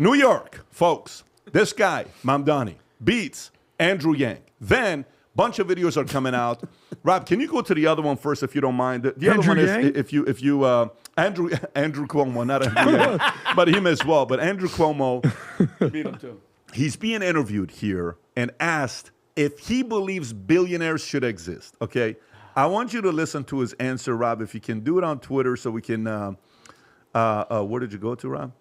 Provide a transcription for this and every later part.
New York, folks. This guy, Mamdani, beats Andrew Yang. Then bunch of videos are coming out. Rob, can you go to the other one first, if you don't mind? The other one is if you Andrew Cuomo, not Andrew Yang, but him as well. But Andrew Cuomo, beat him too. He's being interviewed here and asked if he believes billionaires should exist. Okay, I want you to listen to his answer, Rob. If you can do it on Twitter, so we can. Where did you go to, Rob?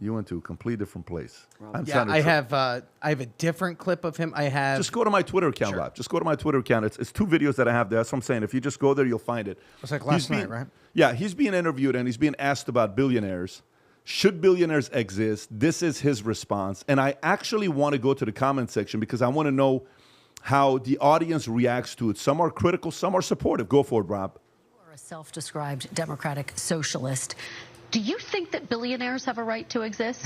You went to a completely different place. I have a different clip of him. Just go to my Twitter account, Rob. Just go to my Twitter account. It's 2 videos that I have there. That's what I'm saying. If you just go there, you'll find it. It's like last night, right? Yeah, he's being interviewed and he's being asked about billionaires. Should billionaires exist? This is his response. And I actually want to go to the comment section because I want to know how the audience reacts to it. Some are critical, some are supportive. Go for it, Rob. You are a self-described democratic socialist. Do you think that billionaires have a right to exist?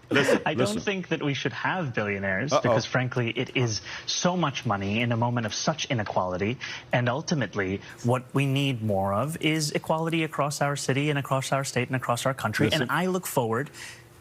I don't think that we should have billionaires because, frankly, it is so much money in a moment of such inequality. And ultimately, what we need more of is equality across our city and across our state and across our country. And I look forward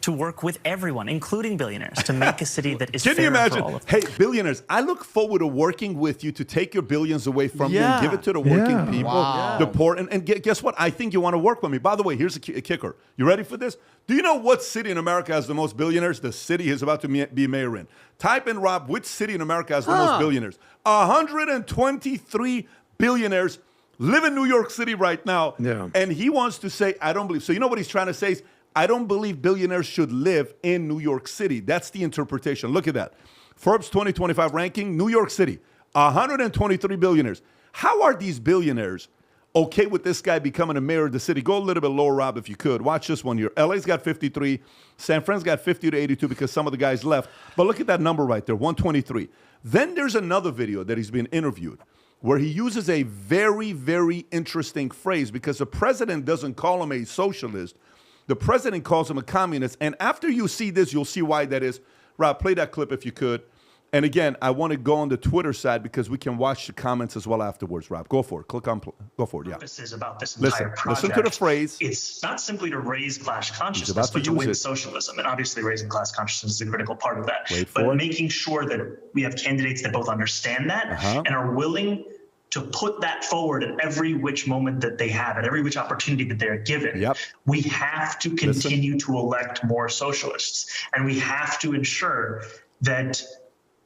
to work with everyone, including billionaires, to make a city that is fair for all of them. Hey, billionaires, I look forward to working with you to take your billions away from you and give it to the working people, the poor. And guess what? I think you want to work with me. By the way, here's a kicker. You ready for this? Do you know what city in America has the most billionaires? The city he's about to be mayor in. Type in, Rob, which city in America has the most billionaires? 123 billionaires live in New York City right now. Yeah. And he wants to say, I don't believe. So you know what he's trying to say is, I don't believe billionaires should live in New York City. That's the interpretation. Look at that. Forbes 2025 ranking, New York City, 123 billionaires. How are these billionaires okay with this guy becoming a mayor of the city? Go a little bit lower, Rob, if you could. Watch this one here. LA's got 53. San Fran's got 50 to 82 because some of the guys left. But look at that number right there, 123. Then there's another video that he's been interviewed where he uses a very, very interesting phrase because the president doesn't call him a socialist. The president calls him a communist. And after you see this, you'll see why that is. Rob, play that clip if you could. And again, I want to go on the Twitter side because we can watch the comments as well afterwards, Rob. Go for it. Go for it, yeah. This is about this entire project. Listen to the phrase. It's not simply to raise class consciousness, but to win socialism. And obviously raising class consciousness is a critical part of that. But making sure that we have candidates that both understand that and are willing to put that forward at every which moment that they have, at every which opportunity that they're given. We have to continue to elect more socialists. And we have to ensure that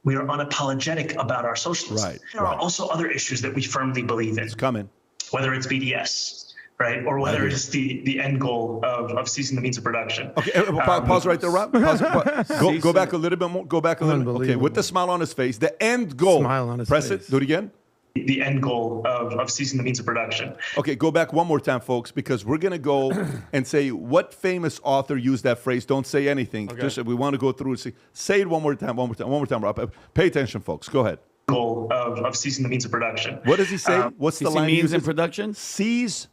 we are unapologetic about our socialism. There are also other issues that we firmly believe in. It's coming. Whether it's BDS, right? Or whether it's the end goal of seizing the means of production. Okay, pause right there, Rob. Pause. Go back a little bit more. Go back a little bit. Okay, with the smile on his face, the end goal. Smile on his face. Press it. Do it again. The end goal of seizing the means of production. Okay, go back one more time, folks, because we're going to go and say what famous author used that phrase. Don't say anything. Okay. Just we want to go through and say it one more time, Rob. Pay attention, folks. Go ahead. Goal of seizing the means of production. What does he say? What's the line? Means in production? Seize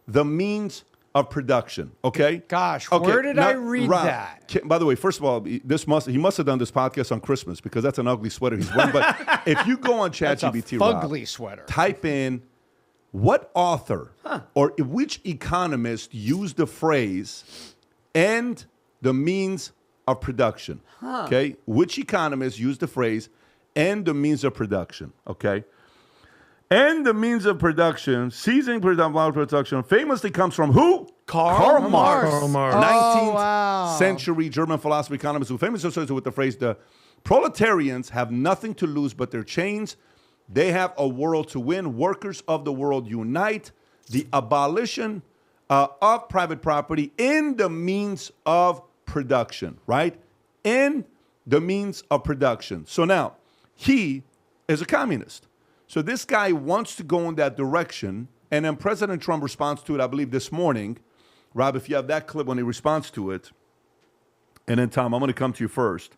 the means of production. Okay. Gosh, where did I read that? By the way, first of all, he must have done this podcast on Christmas because that's an ugly sweater he's wearing. But if you go on ChatGPT, ugly sweater. Type in what author or which economist used the phrase "and the means of production." Okay, which economist used the phrase "and the means of production"? Okay. And the means of production, seizing production, famously comes from who? Karl Marx. 19th century German philosopher economist who famously associated with the phrase, the proletarians have nothing to lose but their chains. They have a world to win. Workers of the world unite. The abolition of private property in the means of production, right? In the means of production. So now, he is a communist. So this guy wants to go in that direction, and then President Trump responds to it, I believe, this morning. Rob, if you have that clip when he responds to it. And then, Tom, I'm going to come to you first.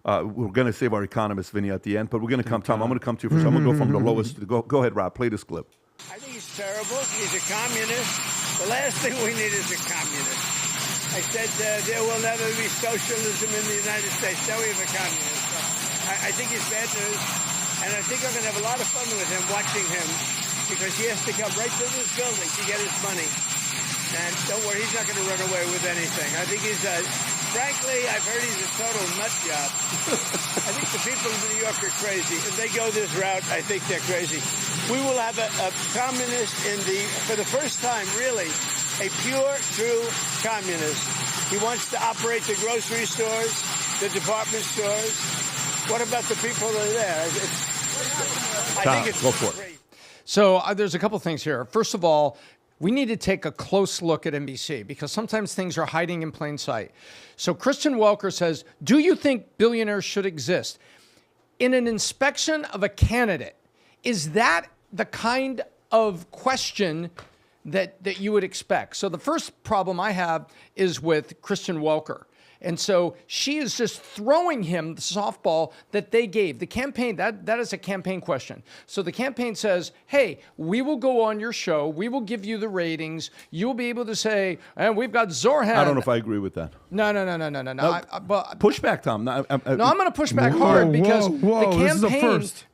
We're going to save our economist, Vinny, at the end, but we're going to come, Tom, I'm going to come to you first. I'm going to go from the lowest to the go ahead, Rob, play this clip. I think he's terrible. He's a communist. The last thing we need is a communist. I said there will never be socialism in the United States. Now we have a communist. So I think he's bad news. And I think I'm going to have a lot of fun with him, watching him, because he has to come right to this building to get his money. And don't worry, he's not going to run away with anything. I think he's Frankly, I've heard he's a total nut job. I think the people of New York are crazy. If they go this route, I think they're crazy. We will have a communist for the first time, really, a pure, true communist. He wants to operate the grocery stores, the department stores. What about the people that are there? I think it's go for it. So there's a couple things here. First of all, we need to take a close look at NBC because sometimes things are hiding in plain sight. So Kristen Welker says, do you think billionaires should exist? In an inspection of a candidate, is that the kind of question that you would expect? So the first problem I have is with Kristen Welker. And so she is just throwing him the softball that they gave. The campaign, that is a campaign question. So the campaign says, hey, we will go on your show. We will give you the ratings. You'll be able to say, and we've got Zohran. I don't know if I agree with that. No. Push back, Tom. I'm going to push back hard because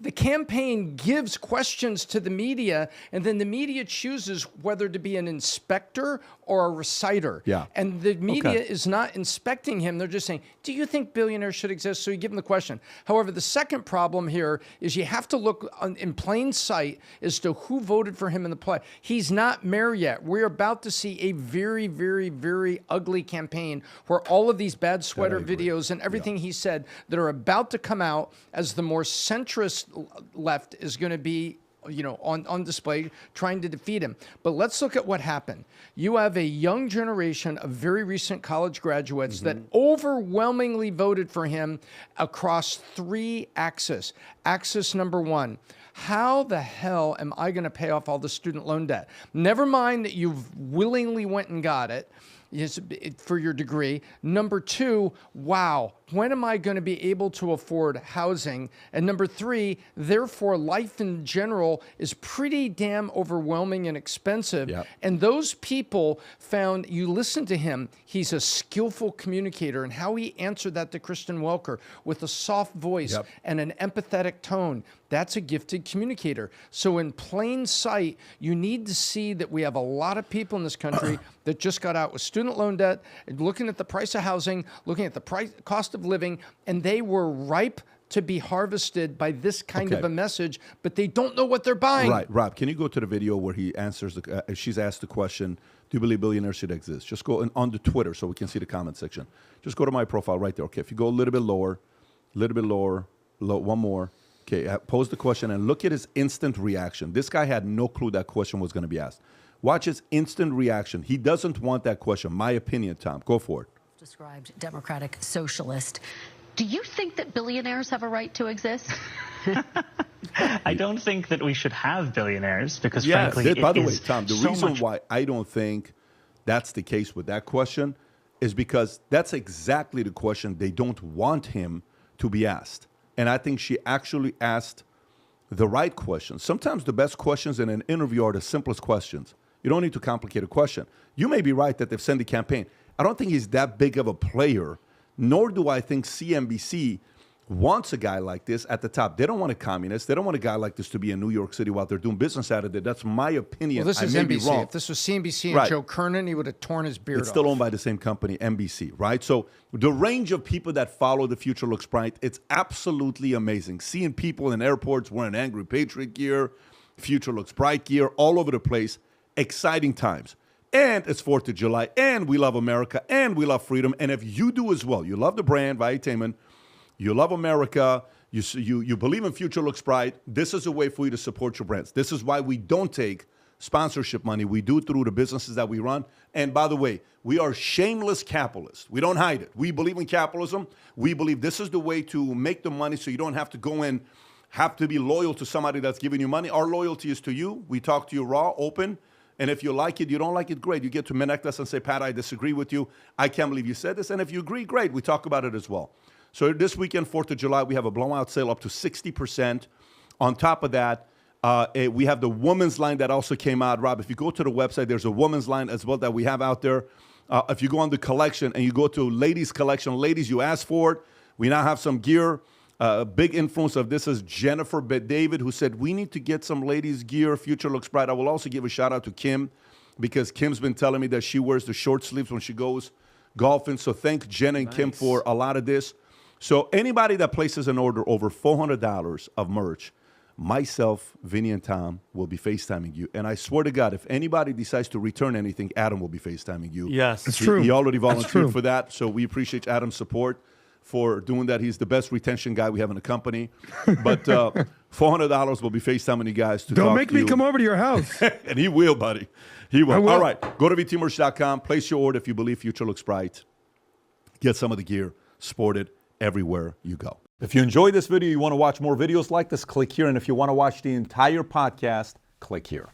the campaign gives questions to the media, and then the media chooses whether to be an inspector or a reciter. Yeah. And the media is not inspecting him. They're just saying, do you think billionaires should exist? So you give them the question. However, the second problem here is you have to look in plain sight as to who voted for him in the play. He's not mayor yet. We're about to see a very, very, very ugly campaign where all of these bad sweater videos and everything he said that are about to come out as the more centrist left is going to be on display, trying to defeat him. But let's look at what happened. You have a young generation of very recent college graduates that overwhelmingly voted for him across three axes. Axis number one, how the hell am I going to pay off all the student loan debt? Never mind that you've willingly went and got it for your degree. Number two, wow, when am I going to be able to afford housing? And number three, therefore, life in general is pretty damn overwhelming and expensive. Yep. And those people found, you listen to him, he's a skillful communicator, and how he answered that to Kristen Welker with a soft voice and an empathetic tone. That's a gifted communicator. So in plain sight, you need to see that we have a lot of people in this country that just got out with student loan debt, looking at the price of housing, looking at the cost of living, and they were ripe to be harvested by this kind of a message, but they don't know what they're buying. Right, Rob, can you go to the video where he answers, she's asked the question, do you believe billionaires should exist? Just go on the Twitter so we can see the comment section. Just go to my profile right there. Okay, if you go a little bit lower, one more. Okay, pose the question and look at his instant reaction. This guy had no clue that question was going to be asked. Watch his instant reaction. He doesn't want that question. My opinion, Tom. Go for it. Described democratic socialist. Do you think that billionaires have a right to exist? I don't think that we should have billionaires because, frankly, by the way, Tom, the reason why I don't think that's the case with that question is because that's exactly the question they don't want him to be asked. And I think she actually asked the right questions. Sometimes the best questions in an interview are the simplest questions. You don't need to complicate a question. You may be right that they've sent the campaign. I don't think he's that big of a player, nor do I think CNBC wants a guy like this at the top. They don't want a communist. They don't want a guy like this to be in New York City while they're doing business out of there. That's my opinion. Well, this is NBC. Wrong. If this was CNBC and Joe Kernan, he would have torn his beard off. It's still owned by the same company, NBC, right? So the range of people that follow The Future Looks Bright, it's absolutely amazing. Seeing people in airports wearing Angry Patriot gear, Future Looks Bright gear, all over the place. Exciting times. And it's 4th of July, and we love America, and we love freedom. And if you do as well, you love the brand, Valuetainment, you love America, you believe in Future Looks Bright, this is a way for you to support your brands. This is why we don't take sponsorship money. We do it through the businesses that we run. And by the way, we are shameless capitalists. We don't hide it. We believe in capitalism. We believe this is the way to make the money so you don't have to go in, have to be loyal to somebody that's giving you money. Our loyalty is to you. We talk to you raw, open. And if you like it, you don't like it, great. You get to connect us and say, Pat, I disagree with you. I can't believe you said this. And if you agree, great. We talk about it as well. So this weekend, 4th of July, we have a blowout sale up to 60%. On top of that, we have the women's line that also came out. Rob, if you go to the website, there's a women's line as well that we have out there. If you go on the collection and you go to ladies collection, ladies, you asked for it. We now have some gear. A big influence of this is Jennifer David, who said, we need to get some ladies gear. Future Looks Bright. I will also give a shout out to Kim because Kim's been telling me that she wears the short sleeves when she goes golfing. So thank Jen and Kim for a lot of this. So anybody that places an order over $400 of merch, myself, Vinny, and Tom will be FaceTiming you. And I swear to God, if anybody decides to return anything, Adam will be FaceTiming you. Yes. It's true. He already volunteered for that, so we appreciate Adam's support for doing that. He's the best retention guy we have in the company. But $400 will be FaceTiming you guys to Don't talk make to me you. come over to your house. And he will, buddy. He will. I will. All right. Go to vtmerch.com. Place your order if you believe future looks bright. Get some of the gear. Sport it everywhere you go. If you enjoyed this video, you want to watch more videos like this, click here. And if you want to watch the entire podcast, click here.